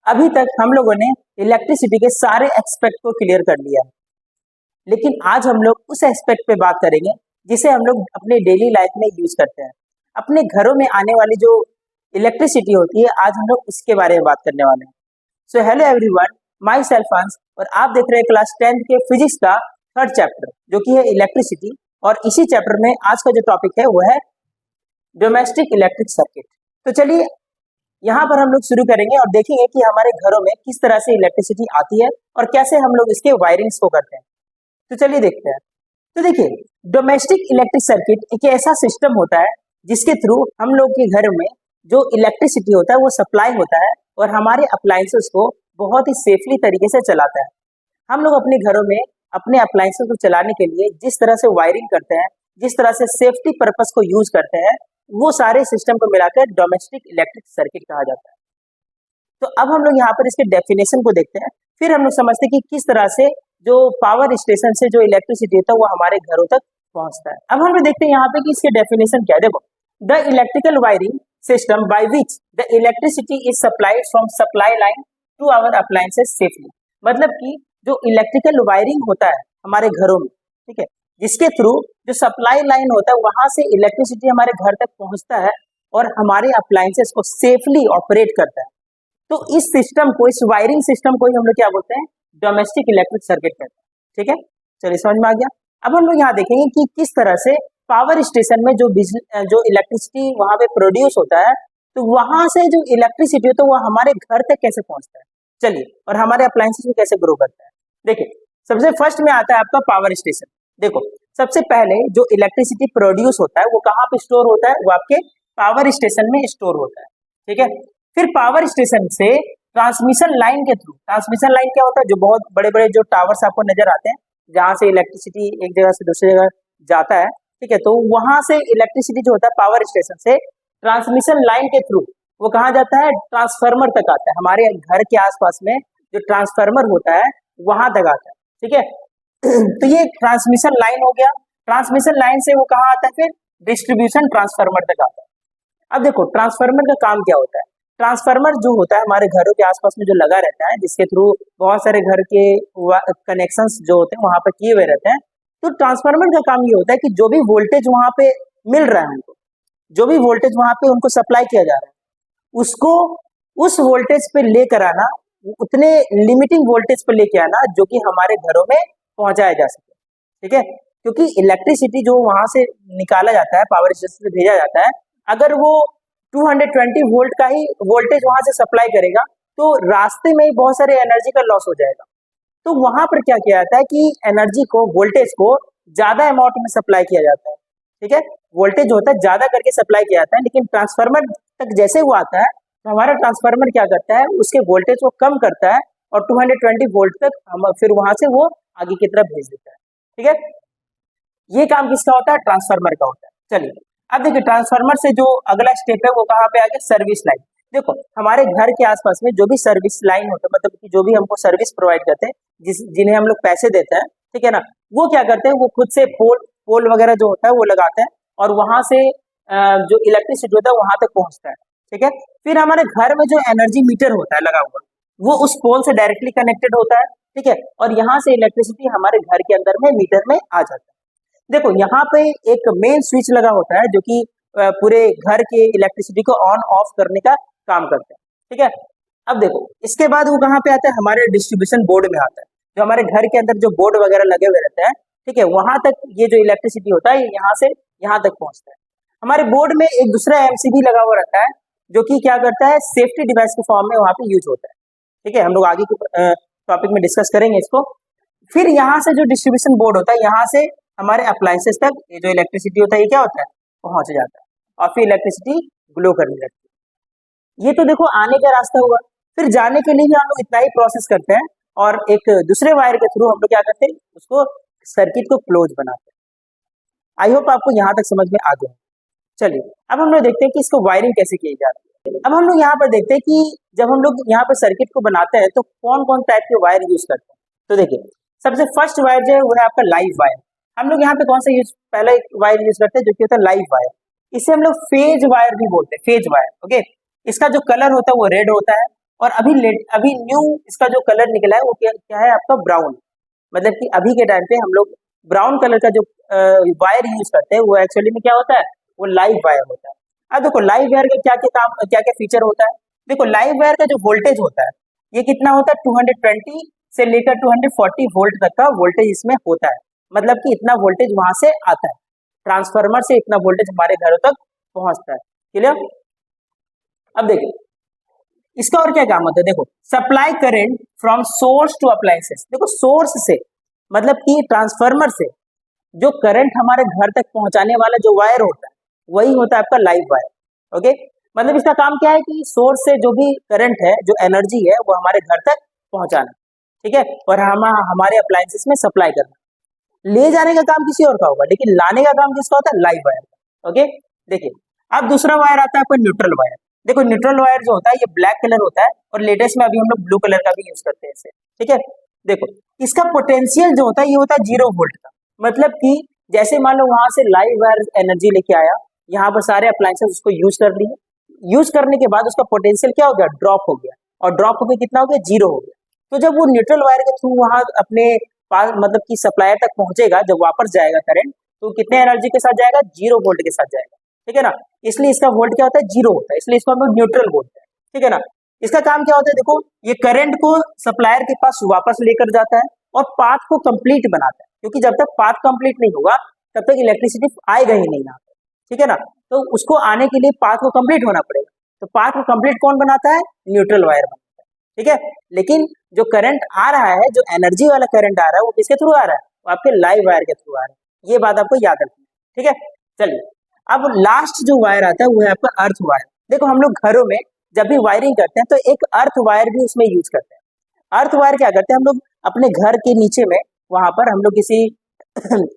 अभी तक हम लोगों ने इलेक्ट्रिसिटी के सारे एक्सपेक्ट को क्लियर कर लिया है, लेकिन आज हम लोग उस एक्सपेक्ट पे बात करेंगे जिसे हम लोग अपने डेली लाइफ में यूज करते हैं। अपने घरों में आने वाली जो इलेक्ट्रिसिटी होती है, आज हम लोग इसके बारे में बात करने वाले हैं। So hello everyone, my self अंश, और आप देख रहे हैं क्लास 10th के फिजिक्स का थर्ड चैप्टर जो कि है इलेक्ट्रिसिटी। और इसी चैप्टर में आज का जो टॉपिक है वो है डोमेस्टिक इलेक्ट्रिक सर्किट। तो चलिए यहाँ पर हम लोग शुरू करेंगे और देखेंगे कि हमारे घरों में किस तरह से इलेक्ट्रिसिटी आती है और कैसे हम लोग इसके वायरिंग्स को करते हैं। तो चलिए देखते हैं। तो देखिए, डोमेस्टिक इलेक्ट्रिक सर्किट एक ऐसा सिस्टम होता है जिसके थ्रू हम लोग के घर में जो इलेक्ट्रिसिटी होता है वो सप्लाई होता है और हमारे अप्लायंसेस को बहुत ही सेफली तरीके से चलाता है। हम लोग अपने घरों में अपने अप्लायंसेस को चलाने के लिए जिस तरह से वायरिंग करते हैं, जिस तरह से सेफ्टी पर्पस को यूज करते हैं, वो सारे सिस्टम को मिलाकर डोमेस्टिक इलेक्ट्रिक सर्किट कहा जाता है। तो अब हम लोग यहाँ पर इसके डेफिनेशन को देखते हैं, फिर हम लोग समझते हैं कि किस तरह से जो पावर स्टेशन से जो इलेक्ट्रिसिटी होता है वो हमारे घरों तक पहुंचता है। अब हम लोग देखते हैं यहाँ पे कि इसके डेफिनेशन क्या है। देखो, the electrical wiring system by which the electricity is supplied from supply line to our appliances safely. मतलब कि जो इलेक्ट्रिकल वायरिंग होता है हमारे घरों में, ठीक है, जिसके थ्रू जो सप्लाई लाइन होता है वहां से इलेक्ट्रिसिटी हमारे घर तक पहुंचता है और हमारे अप्लायंसेस को सेफली ऑपरेट करता है। तो इस सिस्टम को, इस वायरिंग सिस्टम को ही हम लोग क्या बोलते हैं, डोमेस्टिक इलेक्ट्रिक सर्किट कहते हैं। ठीक है, चलिए समझ में आ गया। अब हम लोग यहाँ देखेंगे कि किस तरह से पावर स्टेशन में जो बिजली, जो इलेक्ट्रिसिटी वहां पे प्रोड्यूस होता है, तो वहां से जो इलेक्ट्रिसिटी होता है वो हमारे घर तक कैसे पहुंचता है। चलिए, और हमारे अप्लायंसेस को कैसे ग्रो करता है। देखिए, सबसे फर्स्ट में आता है आपका पावर स्टेशन। देखो, सबसे पहले जो इलेक्ट्रिसिटी प्रोड्यूस होता है वो कहाँ पे स्टोर होता है, वो आपके पावर स्टेशन में स्टोर होता है। ठीक है, फिर पावर स्टेशन से ट्रांसमिशन लाइन के थ्रू, ट्रांसमिशन लाइन क्या होता है, जो बहुत बड़े बड़े जो टावर्स आपको नजर आते हैं जहां से इलेक्ट्रिसिटी एक जगह से दूसरी जगह जाता है, ठीक है, तो वहां से इलेक्ट्रिसिटी जो होता है पावर स्टेशन से ट्रांसमिशन लाइन के थ्रू वो कहाँ जाता है, ट्रांसफार्मर तक आता है। हमारे घर के आसपास में जो ट्रांसफार्मर होता है वहां तक आता है। ठीक है, तो ये ट्रांसमिशन लाइन हो गया। ट्रांसमिशन लाइन से वो कहाँ आता है, फिर डिस्ट्रीब्यूशन ट्रांसफार्मर तक आता है। अब देखो, ट्रांसफार्मर का काम क्या होता है। ट्रांसफार्मर जो होता है हमारे घरों के आसपास में जो लगा रहता है, जिसके थ्रू बहुत सारे घर के कनेक्शंस जो होते हैं वहां पर किए हुए रहते हैं। तो ट्रांसफार्मर का काम ये होता है कि जो भी वोल्टेज वहां पे मिल रहा है उनको, जो भी वोल्टेज वहां पे उनको सप्लाई किया जा रहा है, उसको उस वोल्टेज पे लेकर आना, उतने लिमिटिंग वोल्टेज पे लेके आना जो कि हमारे घरों में पहुंचाया जा सके। ठीक है, क्योंकि इलेक्ट्रिसिटी जो वहां से निकाला जाता है, पावर स्टेशन से भेजा जाता है, अगर वो 220 वोल्ट का ही वोल्टेज वहां से सप्लाई करेगा तो रास्ते में ही बहुत सारे एनर्जी का लॉस हो जाएगा। तो वहां पर क्या किया जाता है कि एनर्जी को, वोल्टेज को ज्यादा अमाउंट में सप्लाई किया जाता है। ठीक है, वोल्टेज होता है ज्यादा करके सप्लाई किया जाता है, लेकिन ट्रांसफार्मर तक जैसे वो आता है तो हमारा ट्रांसफार्मर क्या करता है, उसके वोल्टेज को कम करता है और 220 वोल्ट तक हम फिर वहां से वो आगे की तरफ भेज देता है। ठीक है, ये काम किसका होता है, ट्रांसफार्मर का होता है। चलिए, अब देखिए, ट्रांसफार्मर से जो अगला स्टेप है वो कहाँ पे आ गया, सर्विस लाइन। देखो, हमारे घर के आसपास में जो भी सर्विस लाइन होता है, मतलब कि जो भी हमको सर्विस प्रोवाइड करते हैं, जिन्हें हम लोग पैसे देते हैं, ठीक है ना, वो क्या करते हैं, वो खुद से पोल वगैरह जो होता है वो लगाते हैं और वहां से जो इलेक्ट्रिसिटी होता है वहां तक पहुंचता है। ठीक है, फिर हमारे घर में जो एनर्जी मीटर होता है लगा हुआ, वो उस पोल से डायरेक्टली कनेक्टेड होता है। ठीक है, और यहाँ से इलेक्ट्रिसिटी हमारे घर के अंदर में मीटर में आ जाता है। देखो, यहाँ पे एक मेन स्विच लगा होता है जो कि पूरे घर के इलेक्ट्रिसिटी को ऑन ऑफ करने का काम करता है। ठीक है, अब देखो, इसके बाद वो कहाँ पे आता है, हमारे डिस्ट्रीब्यूशन बोर्ड में आता है, जो हमारे घर के अंदर जो बोर्ड वगैरह लगे हुए रहते हैं। ठीक है, वहां तक ये जो इलेक्ट्रिसिटी होता है यहाँ से यहाँ तक पहुंचता है। हमारे बोर्ड में एक दूसरा एमसीबी लगा हुआ रहता है जो कि क्या करता है, सेफ्टी डिवाइस के फॉर्म में वहां पे यूज होता है। ठीक है, हम लोग आगे के टॉपिक में डिस्कस करेंगे इसको। फिर यहाँ से जो डिस्ट्रीब्यूशन बोर्ड होता है, यहाँ से हमारे अप्लायंसेस तक ये जो इलेक्ट्रिसिटी होता है ये क्या होता है, पहुंच जाता है और फिर इलेक्ट्रिसिटी ग्लो करने लगती है। ये तो देखो आने का रास्ता हुआ। फिर जाने के लिए भी हम लोग इतना ही प्रोसेस करते हैं और एक दूसरे वायर के थ्रू हम लोग क्या करते हैं, उसको सर्किट को क्लोज बनाते हैं। आई होप आपको यहाँ तक समझ में आ गया। चलिए, अब हम लोग देखते हैं कि इसको वायरिंग कैसे की जाती है। अब हम लोग यहाँ पर देखते हैं कि जब हम लोग यहाँ पर सर्किट को बनाते हैं तो कौन कौन टाइप के वायर यूज करते हैं। तो देखिए, सबसे फर्स्ट वायर जो है वो है आपका लाइव वायर। हम लोग यहाँ पे कौन सा पहला वायर यूज करते हैं जो कि होता है लाइव वायर। इसे हम लोग फेज वायर भी बोलते हैं, फेज वायर। ओके, इसका जो कलर होता है वो रेड होता है और अभी न्यू इसका जो कलर निकला है वो क्या है आपका ब्राउन। मतलब कि अभी के टाइम पे हम लोग ब्राउन कलर का जो वायर यूज करते हैं वो एक्चुअली में क्या होता है, वो लाइव वायर होता है। अब देखो लाइव वायर का क्या क्या फीचर होता है। देखो लाइव वायर का जो वोल्टेज होता है ये कितना होता है, 220 से लेकर 240 वोल्ट तक का वोल्टेज इसमें होता है। मतलब कि इतना वोल्टेज वहां से आता है, ट्रांसफार्मर से इतना वोल्टेज हमारे घरों तक पहुंचता है। क्लियर। अब देखिए इसका और क्या काम होता है। देखो supply current from source to appliances. देखो सोर्स से मतलब कि ट्रांसफार्मर से जो करंट हमारे घर तक पहुंचाने वाला जो वायर होता है वही होता है आपका लाइव वायर। ओके, मतलब इसका काम क्या है कि सोर्स से जो भी करंट है, जो एनर्जी है वो हमारे घर तक पहुंचाना, ठीक है, और हम हमारे अप्लायंसेस में सप्लाई करना। ले जाने का काम किसी और का होगा, लेकिन लाने का काम किसका होता है, लाइव वायर का। ओके, देखिए अब दूसरा वायर आता है आपका न्यूट्रल वायर। देखो न्यूट्रल वायर जो होता है ये ब्लैक कलर होता है और लेटेस्ट में अभी हम लोग ब्लू कलर का भी यूज करते हैं इसे, ठीक है। देखो इसका पोटेंशियल जो होता है ये होता है 0 वोल्ट का। मतलब कि जैसे मान लो वहां से लाइव वायर एनर्जी लेके आया, यहाँ पर सारे अप्लायंसेस उसको यूज कर लिए, यूज करने के बाद उसका पोटेंशियल क्या हो गया, ड्रॉप हो गया, और ड्रॉप होकर कितना हो गया, 0 हो गया। तो जब वो न्यूट्रल वायर के थ्रू वहां अपने पास मतलब कि सप्लायर तक पहुंचेगा, जब वापस जाएगा करंट, तो कितने एनर्जी के साथ जाएगा, 0 वोल्ट के साथ जाएगा, ठीक है ना। इसलिए इसका वोल्ट क्या होता है, 0 होता है, इसलिए इसको हम लोग न्यूट्रल बोलते हैं, ठीक है ना। इसका काम क्या होता है, देखो ये करंट को सप्लायर के पास वापस लेकर जाता है और पाथ को कंप्लीट बनाता है, क्योंकि जब तक पाथ कंप्लीट नहीं होगा तब तक इलेक्ट्रिसिटी आएगा ही नहीं यहाँ पे, ठीक है ना। तो उसको आने के लिए पाथ को कंप्लीट होना पड़ेगा। तो पाथ को कंप्लीट कौन बनाता है, न्यूट्रल वायर बनाता है, ठीक है। लेकिन जो करंट आ रहा है, जो एनर्जी वाला करंट आ रहा है, वो किसके थ्रू आ रहा है, वो आपके लाइव वायर के थ्रू आ रहा है। ये बात आपको याद रखनी है, ठीक है। चलिए अब लास्ट जो वायर आता है वो है आपका अर्थ वायर। देखो हम लोग घरों में जब भी वायरिंग करते हैं तो एक अर्थ वायर भी उसमें यूज करते हैं। अर्थ वायर क्या करते हैं, हम लोग अपने घर के नीचे में वहां पर हम लोग किसी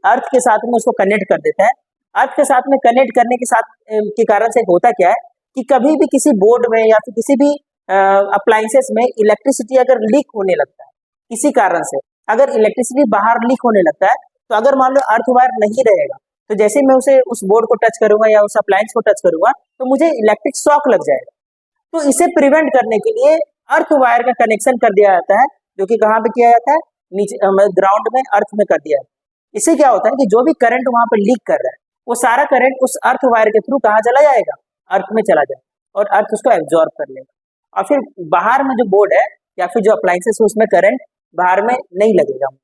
अर्थ के साथ में उसको कनेक्ट कर देते हैं। अर्थ के साथ में कनेक्ट करने के साथ के कारण से होता क्या है कि कभी भी किसी बोर्ड में या फिर किसी भी अप्लायंसेस में इलेक्ट्रिसिटी अगर लीक होने लगता है, किसी कारण से अगर इलेक्ट्रिसिटी बाहर लीक होने लगता है, तो अगर मान लो अर्थ वायर नहीं रहेगा, तो जैसे मैं उसे उस बोर्ड को टच करूंगा या उस अप्लायंस को टच करूंगा तो मुझे इलेक्ट्रिक शॉक लग जाएगा। तो इसे प्रिवेंट करने के लिए अर्थ वायर का कनेक्शन कर दिया जाता है, जो कि कहाँ पे किया जाता है, नीचे ग्राउंड में, अर्थ में कर दिया जाता है। इससे क्या होता है कि जो भी करंट वहां पर लीक कर रहा है वो सारा करंट उस अर्थ वायर के थ्रू कहाँ चला जाएगा, अर्थ में चला जाएगा, और अर्थ उसको एब्जॉर्ब कर लेगा, और फिर बाहर में जो बोर्ड है या फिर जो अप्लायंसेस है उसमें करंट बाहर में नहीं लगेगा।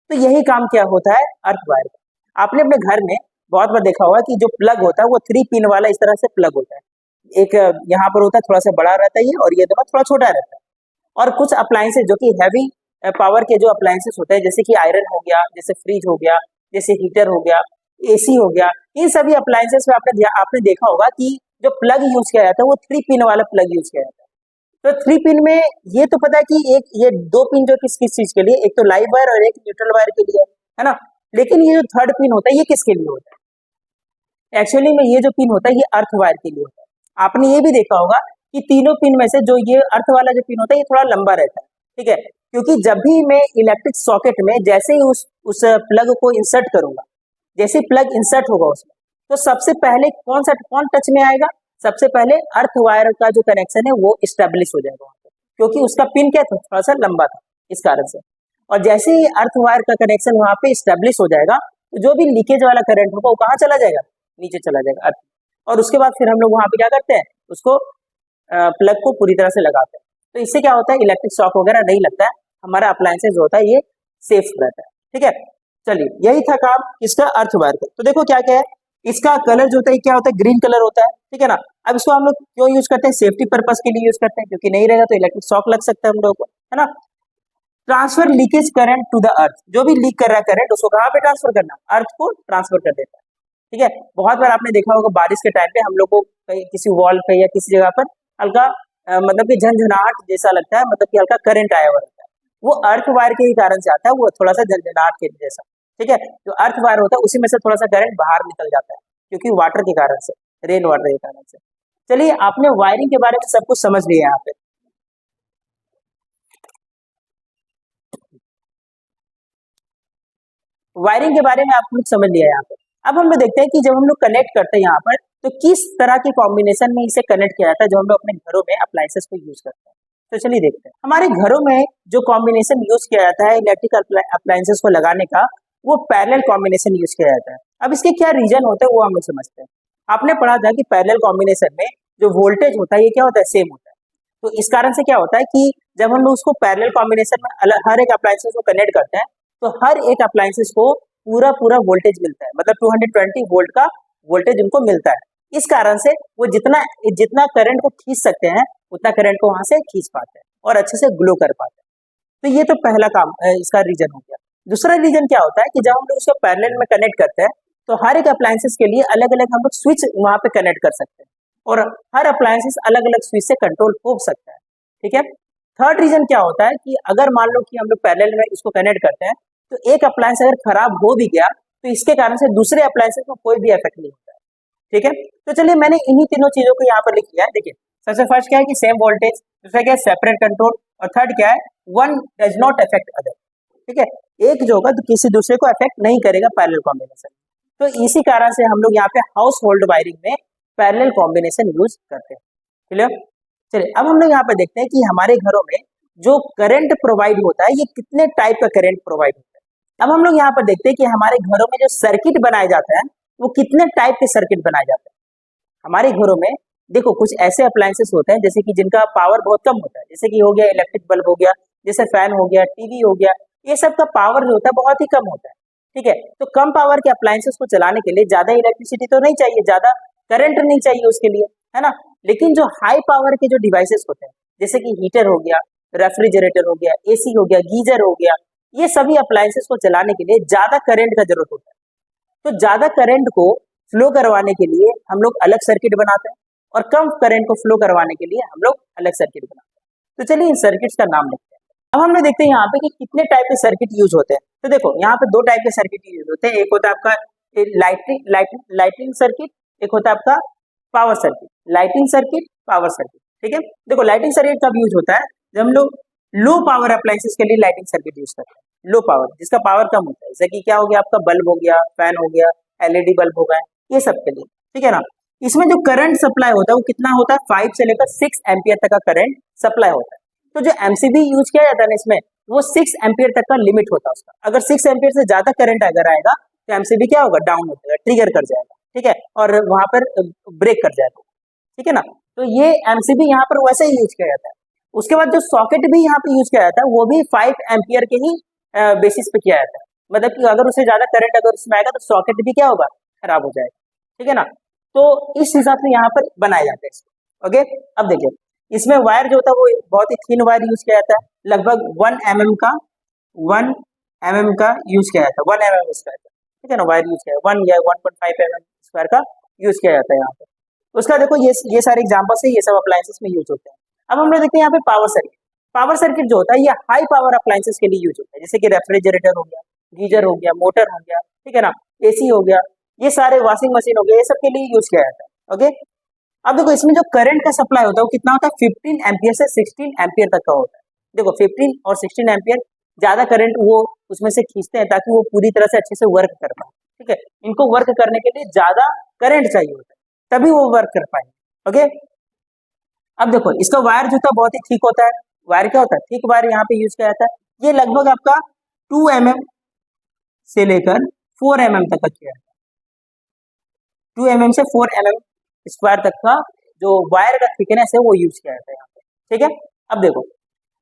तो यही काम क्या होता है अर्थ वायर का। आपने अपने घर में बहुत बार देखा होगा कि जो प्लग होता है वो 3 पिन वाला इस तरह से प्लग होता है। एक यहाँ पर होता है, थोड़ा सा बड़ा रहता है ये, और ये थोड़ा छोटा रहता है। और कुछ अप्लायंसेस जो कि हैवी पावर के जो अप्लायंसेस होते हैं, जैसे कि आयरन हो गया, जैसे फ्रिज हो गया, जैसे हीटर हो गया, एसी हो गया, इन सभी अप्लायंसेस में आपने देखा होगा कि जो प्लग यूज किया जाता है वो 3 पिन वाला प्लग यूज किया जाता है। तो 3 पिन में ये तो पता है कि एक ये 2 पिन जो किस किस चीज के लिए, एक तो लाइव वायर और एक न्यूट्रल वायर के लिए है ना। लेकिन ये जो थर्ड पिन होता है ये किसके लिए होता है, एक्चुअली में ये जो पिन होता है ये अर्थ वायर के लिए होता है। आपने ये भी देखा होगा कि तीनों पिन में से जो ये अर्थ वाला जो पिन होता है ये थोड़ा लंबा रहता है, ठीक है, क्योंकि जब भी मैं इलेक्ट्रिक सॉकेट में जैसे ही उस प्लग को इंसर्ट करूंगा, जैसे प्लग इंसर्ट होगा उसमें, तो सबसे पहले कौन टच में आएगा, सबसे पहले अर्थ वायर का जो कनेक्शन है वो स्टेब्लिश हो जाएगा वहां पर, क्योंकि उसका पिन क्या था, थोड़ा सा लंबा था, इस कारण से। और जैसे ही अर्थ वायर का कनेक्शन वहां पे स्टेब्लिश हो जाएगा, तो जो भी लीकेज वाला करंट होगा वो कहाँ चला जाएगा, नीचे चला जाएगा अर्थ। और उसके बाद फिर हम लोग वहां पे क्या करते हैं, उसको प्लग को पूरी तरह से लगाते हैं। तो इससे क्या होता है, इलेक्ट्रिक शॉक वगैरह नहीं लगता है, हमारा अप्लायंसेज जो होता है ये सेफ रहता है, ठीक है। चलिए यही था काम इसका अर्थ वायर का। तो देखो क्या क्या है, इसका कलर जो होता है क्या होता है, ग्रीन कलर होता है, ठीक है ना। अब इसको हम लोग क्यों यूज करते हैं, सेफ्टी पर्पज के लिए यूज करते हैं, क्योंकि नहीं रहेगा तो इलेक्ट्रिक शॉक लग सकता है हम लोगों को, है ना। Transfer leakage current to the earth, जो भी लीक कर रहा है करंट उसको कहाँ पे ट्रांसफर करना, अर्थ को ट्रांसफर कर देता है, ठीक है। बहुत बार आपने देखा होगा बारिश के टाइम पे हम लोग को किसी वॉल पे या किसी जगह पर हल्का मतलब कि झंझनाहट जैसा लगता है, मतलब कि हल्का करंट आया हुआ रहता है, वो अर्थ वायर के ही कारण से आता है, वो थोड़ा सा झंझनाहट के जैसा, ठीक है। जो अर्थ वायर होता है उसी में से थोड़ा सा करंट बाहर निकल जाता है, क्योंकि वाटर के कारण से, रेन वाटर के कारण से। चलिए आपने वायरिंग के बारे में सब कुछ समझ लिया यहाँ पे। वायरिंग के बारे में आप लोग समझ लिया यहाँ पे। अब हम लोग देखते हैं कि जब हम लोग कनेक्ट करते हैं यहाँ पर, तो किस तरह के कॉम्बिनेशन में इसे कनेक्ट किया जाता है, जो हम लोग अपने घरों में अप्लायंसेस को यूज करते हैं। तो चलिए देखते हैं। हमारे घरों में जो कॉम्बिनेशन यूज किया जाता है इलेक्ट्रिकल अप्लायंसेस को लगाने का, वो पैरेलल कॉम्बिनेशन यूज किया जाता है। अब इसके क्या रीजन होते हैं वो हम लोग समझते हैं। आपने पढ़ा था कि पैरेलल कॉम्बिनेशन में जो वोल्टेज होता है ये क्या होता है, सेम होता है। तो इस कारण से क्या होता है कि जब हम लोग उसको पैरेलल कॉम्बिनेशन में हर एक अप्लायंसेस को कनेक्ट करते हैं, तो हर एक अप्लायंसेस को पूरा पूरा वोल्टेज मिलता है, मतलब 220 वोल्ट का वोल्टेज उनको मिलता है। इस कारण से वो जितना जितना करंट को खींच सकते हैं उतना करंट को वहां से खींच पाते हैं और अच्छे से ग्लो कर पाते हैं। तो ये तो पहला काम इसका रीजन हो गया। दूसरा रीजन क्या होता है कि जब हम लोग उसको पैरेलल में कनेक्ट करते हैं तो हर एक अप्लायंसेस के लिए अलग अलग हम लोग स्विच वहां पे कनेक्ट कर सकते हैं और हर अप्लायंसेस अलग अलग स्विच से कंट्रोल हो सकता है। ठीक है। थर्ड रीजन क्या होता है कि अगर मान लो कि हम लोग पैरेलल में इसको कनेक्ट करते हैं तो एक अप्लायंस अगर खराब हो भी गया तो इसके कारण से दूसरे अप्लायंसेस को कोई भी इफेक्ट नहीं होता है। ठीक है। तो चलिए मैंने इन्हीं तीनों चीजों को यहाँ पर लिख लिया है। देखिए सबसे फर्स्ट क्या है कि सेम वोल्टेज, दूसरा क्या है सेपरेट कंट्रोल, और थर्ड क्या है one does not affect other. ठीक है। एक जो होगा तो किसी दूसरे को अफेक्ट नहीं करेगा पैरेलल कॉम्बिनेशन। तो इसी कारण से हम लोग यहाँ पे हाउस होल्ड वायरिंग में पैरेलल कॉम्बिनेशन यूज करते हैं। क्लियर। चलिए अब हम लोग यहाँ पे देखते हैं कि हमारे घरों में जो करंट प्रोवाइड होता है ये कितने टाइप का करंट प्रोवाइड होता है। अब हम लोग यहाँ पर देखते हैं कि हमारे घरों में जो सर्किट बनाए जाते हैं वो कितने टाइप के सर्किट बनाए जाते हैं। हमारे घरों में देखो कुछ ऐसे अप्लायंसेस होते हैं जैसे कि जिनका पावर बहुत कम होता है, जैसे कि हो गया इलेक्ट्रिक बल्ब हो गया, जैसे फैन हो गया, टीवी हो गया, ये सब का पावर जो होता है बहुत ही कम होता है। ठीक है। तो कम पावर के अप्लायंसेस को चलाने के लिए ज्यादा इलेक्ट्रिसिटी तो नहीं चाहिए, ज्यादा करंट नहीं चाहिए उसके लिए, है ना। लेकिन जो हाई पावर के जो डिवाइसेस होते हैं जैसे कि हीटर हो गया, रेफ्रिजरेटर हो गया, एसी हो गया, गीजर हो गया, ये सभी अप्लायंसेस को चलाने के लिए ज्यादा करंट का जरूरत होता है। तो ज्यादा करंट को फ्लो करवाने के लिए हम लोग अलग सर्किट बनाते हैं और कम करंट को फ्लो करवाने के लिए हम लोग अलग सर्किट बनाते हैं। तो चलिए इन सर्किट्स का नाम लिखते हैं। अब हम लोग देखते हैं यहाँ पे कि कितने टाइप के सर्किट यूज होते हैं। तो देखो यहाँ पे दो टाइप के सर्किट यूज होते हैं, एक होता है आपका लाइटिंग सर्किट, एक होता है आपका power circuit. Lighting circuit, power circuit. ठीक है। देखो लाइटिंग सर्किट कब यूज होता है, जब हम लोग लो पावर अप्लायंसेस के लिए लाइटिंग सर्किट यूज करते हैं। लो पावर जिसका पावर कम होता है, जैसे कि क्या हो गया आपका बल्ब हो गया, फैन हो गया, एलईडी बल्ब हो गया, ये सब के लिए। ठीक है ना। इसमें जो करंट सप्लाई होता है वो कितना होता है, 5 से लेकर 6 एम्पियर तक का करंट सप्लाई होता है। तो जो एमसीबी यूज किया जाता है ना इसमें, वो 6 एम्पियर तक का लिमिट होता है उसका। अगर 6 एम्पियर से ज्यादा करंट अगर आएगा तो एमसीबी क्या होगा, डाउन हो जाएगा, ट्रिगर कर जाएगा। ठीक है। और वहां पर ब्रेक कर जाएगा। ठीक है ना। तो ये एमसीबी यहाँ पर वैसे ही यूज किया जाता है। उसके बाद जो सॉकेट भी यहाँ पे यूज किया जाता है वो भी 5 एम्पियर के ही बेसिस पे किया जाता है। मतलब कि अगर उससे ज्यादा करंट अगर उसमें आएगा तो सॉकेट भी क्या होगा, खराब हो जाएगा। ठीक है ना। तो इस हिसाब से यहाँ पर बनाए जाते हैं इसको। ओके। अब देखिए इसमें वायर जो होता है वो बहुत ही थिन वायर यूज किया जाता है, लगभग 1 mm का यूज किया जाता है, 1 mm स्क्वायर का। ठीक है ना। वायर यूज किया है 1 या 1.5 mm स्क्वायर का यूज किया जाता है यहाँ पे। उसका देखो ये सारे एग्जाम्पल्स है, ये सब अप्लायंसेस में यूज होते हैं। अब हम लोग देखते हैं यहाँ पे पावर सर्किट। पावर सर्किट जो होता है ये हाई पावर अप्लायंसेस के लिए यूज होता है, जैसे कि रेफ्रिजरेटर हो गया, गीजर हो गया, मोटर हो गया। ठीक है ना। एसी हो गया, ये सारे वॉशिंग मशीन हो गया, ये सब के लिए यूज किया जाता है। ओके। अब देखो इसमें जो करंट का सप्लाई होता है वो कितना होता है, 15 एम्पियर से 16 एम्पियर तक का होता है। देखो 15 और 16 एम्पियर ज्यादा करंट वो उसमें से खींचते हैं ताकि वो पूरी तरह से अच्छे से वर्क कर पाए। ठीक है। इनको वर्क करने के लिए ज्यादा करंट चाहिए होता है तभी वो वर्क कर पाएंगे। ओके। अब देखो इसका वायर जो था बहुत ही थिक होता है। वायर क्या होता है, थिक वायर यहाँ पे यूज किया जाता है। ये लगभग आपका 2 mm से लेकर 4 mm तक का किया जाता है। 2 mm से 4 mm स्क्वायर तक का जो वायर का थिकनेस है वो यूज किया जाता है यहाँ पे। ठीक है। अब देखो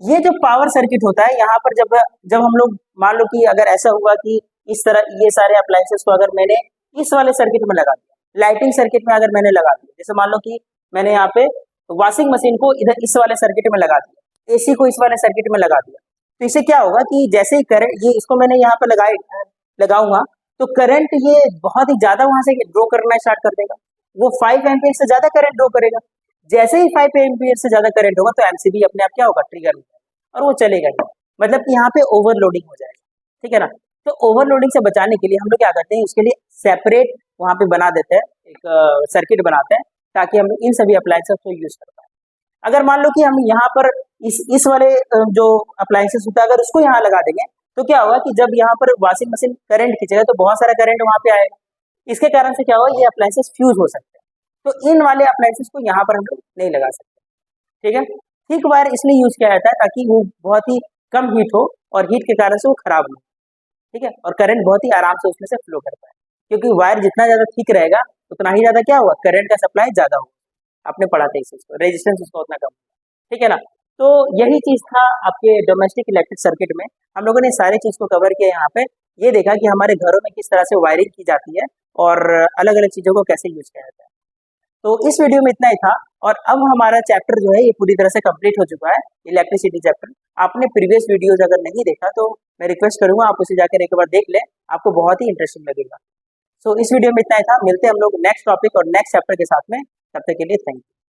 ये जो पावर सर्किट होता है यहाँ पर जब जब हम लोग मान लो कि अगर ऐसा हुआ कि इस तरह ये सारे अप्लायंसेस को अगर मैंने इस वाले सर्किट में लगा दिया, लाइटिंग सर्किट में अगर मैंने लगा दिया, जैसे मान लो कि मैंने यहाँ पे वॉशिंग मशीन को इधर इस वाले सर्किट में लगा दिया, एसी को इस वाले सर्किट में लगा दिया, तो इससे क्या होगा कि जैसे ही करंट ये इसको मैंने यहाँ पे लगाऊंगा तो करंट ये बहुत ही ज्यादा वहां से ड्रॉ करना स्टार्ट कर देगा। वो 5 एम्पियर से ज्यादा करंट ड्रॉ करेगा। जैसे ही 5 एम्पियर से ज्यादा करंट होगा तो एमसीबी अपने आप क्या होगा, ट्रिगर हो जाएगा और वो चलेगा ही। मतलब कि यहाँ पे ओवरलोडिंग हो जाएगा। ठीक है ना। तो ओवरलोडिंग से बचाने के लिए हम लोग क्या करते हैं, उसके लिए सेपरेट वहां पे बना देते हैं, एक सर्किट बनाते हैं ताकि हम इन सभी अप्लायंसेस को यूज कर पाए। अगर मान लो कि हम यहाँ पर इस वाले जो अप्लायंसेस होता है अगर उसको यहाँ लगा देंगे तो क्या होगा कि जब यहाँ पर वॉशिंग मशीन करंट खींचेगा तो बहुत सारा करंट वहां पे आएगा। इसके कारण से क्या होगा, ये अप्लायंसेस फ्यूज हो सकते हैं। तो इन वाले अप्लायंसेस को यहाँ पर हम लोग नहीं लगा सकते। ठीक है। थिक वायर इसलिए यूज किया जाता है ताकि वो बहुत ही कम हीट हो और हीट के कारण से वो खराब हो, ठीक है, और करंट बहुत ही आराम से उसमें से फ्लो कर पाए, क्योंकि वायर जितना ज्यादा थिक रहेगा उतना ही ज्यादा क्या होगा, करंट का सप्लाई ज्यादा होगा। आपने पढ़ा था इस चीज को, रेजिस्टेंस उसका उतना कम होगा, ठीक है ना। तो यही चीज था आपके डोमेस्टिक इलेक्ट्रिक सर्किट में। हम लोगों ने सारी चीज को कवर किया यहाँ पे। ये देखा कि हमारे घरों में किस तरह से वायरिंग की जाती है और अलग अलग चीजों को कैसे यूज किया जाता है। तो इस वीडियो में इतना ही था, और अब हमारा चैप्टर जो है ये पूरी तरह से कंप्लीट हो चुका है, इलेक्ट्रिसिटी चैप्टर। आपने प्रीवियस वीडियोज अगर नहीं देखा तो मैं रिक्वेस्ट करूंगा आप उसे जाकर एक बार देख लें, आपको बहुत ही इंटरेस्टिंग लगेगा। सो इस वीडियो में इतना ही था, मिलते हैं हम लोग नेक्स्ट टॉपिक और नेक्स्ट चैप्टर के साथ में, तब तक के लिए थैंक यू।